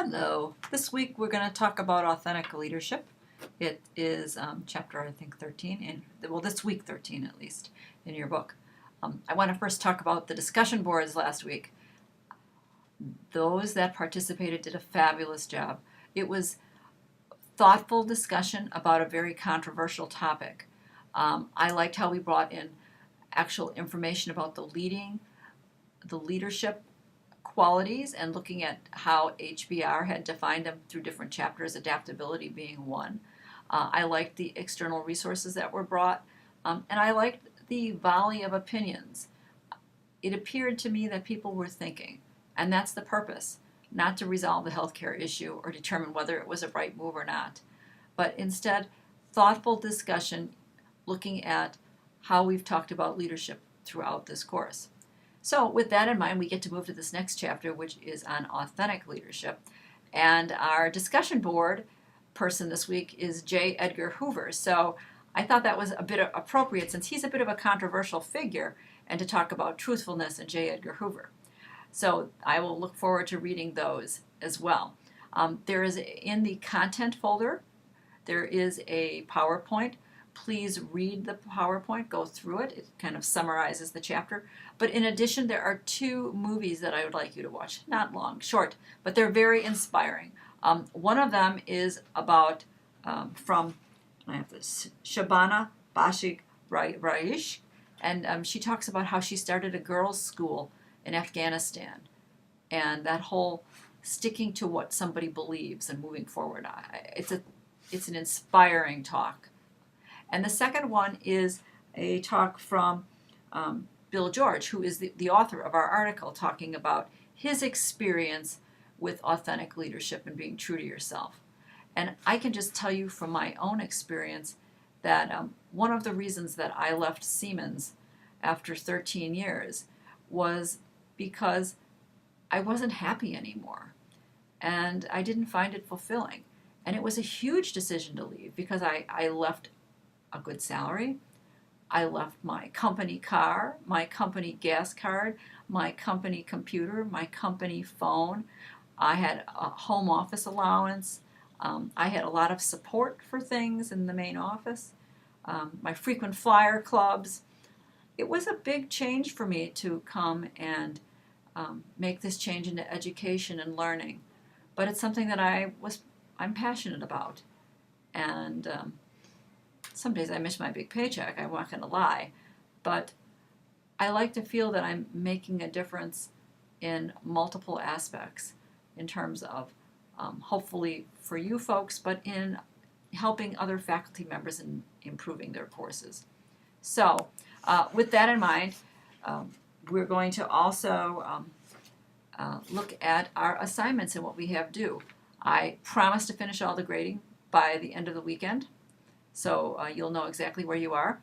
Hello. This week we're going to talk about authentic leadership. It is chapter, I think, 13, this week 13 at least, in your book. I want to first talk about the discussion boards last week. Those that participated did a fabulous job. It was thoughtful discussion about a very controversial topic. I liked how we brought in actual information about the leadership qualities and looking at how HBR had defined them through different chapters, adaptability being one. I liked the external resources that were brought, and I liked the volley of opinions. It appeared to me that people were thinking, and that's the purpose, not to resolve the healthcare issue or determine whether it was a right move or not, but instead thoughtful discussion looking at how we've talked about leadership throughout this course. So with that in mind, we get to move to this next chapter, which is on authentic leadership. And our discussion board person this week is J. Edgar Hoover. So I thought that was a bit appropriate since he's a bit of a controversial figure and to talk about truthfulness and J. Edgar Hoover. So I will look forward to reading those as well. There is in the content folder, there is a PowerPoint. Please read the PowerPoint, go through it. It kind of summarizes the chapter. But in addition, there are two movies that I would like you to watch. Not long, short, but they're very inspiring. One of them is about, from Shabana Bashik Raish, and she talks about how she started a girls' school in Afghanistan, and that whole sticking to what somebody believes and moving forward. It's an inspiring talk. And the second one is a talk from Bill George, who is the author of our article talking about his experience with authentic leadership and being true to yourself. And I can just tell you from my own experience that one of the reasons that I left Siemens after 13 years was because I wasn't happy anymore and I didn't find it fulfilling. And it was a huge decision to leave because I left a good salary. I left my company car, my company gas card, my company computer, my company phone. I had a home office allowance. I had a lot of support for things in the main office. My frequent flyer clubs. It was a big change for me to come and make this change into education and learning. But it's something that I'm passionate about. And some days I miss my big paycheck, I'm not going to lie, but I like to feel that I'm making a difference in multiple aspects in terms of hopefully for you folks, but in helping other faculty members in improving their courses. So with that in mind, we're going to also look at our assignments and what we have due. I promise to finish all the grading by the end of the weekend. So you'll know exactly where you are.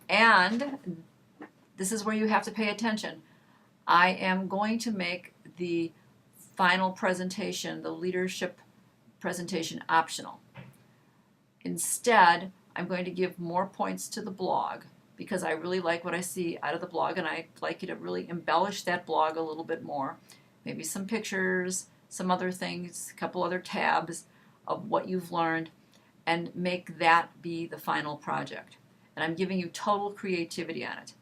And this is where you have to pay attention. I am going to make the final presentation, the leadership presentation, optional. Instead, I'm going to give more points to the blog because I really like what I see out of the blog and I'd like you to really embellish that blog a little bit more. Maybe some pictures, some other things, a couple other tabs of what you've learned, and make that be the final project. And I'm giving you total creativity on it.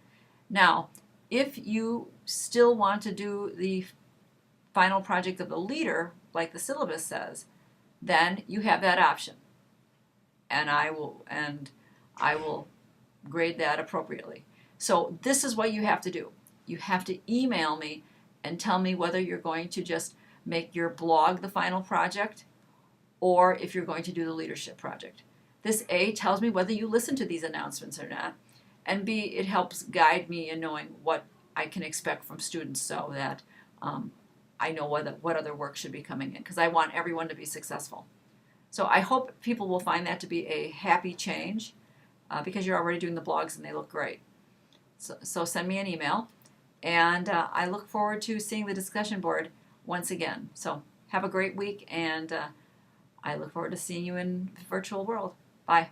Now, if you still want to do the final project of the leader, like the syllabus says, then you have that option. And I will grade that appropriately. So this is what you have to do. You have to email me and tell me whether you're going to just make your blog the final project or if you're going to do the leadership project. This A tells me whether you listen to these announcements or not, and B, it helps guide me in knowing what I can expect from students so that I know what other work should be coming in, because I want everyone to be successful. So I hope people will find that to be a happy change because you're already doing the blogs and they look great. So send me an email, and I look forward to seeing the discussion board once again. So have a great week, and I look forward to seeing you in the virtual world. Bye.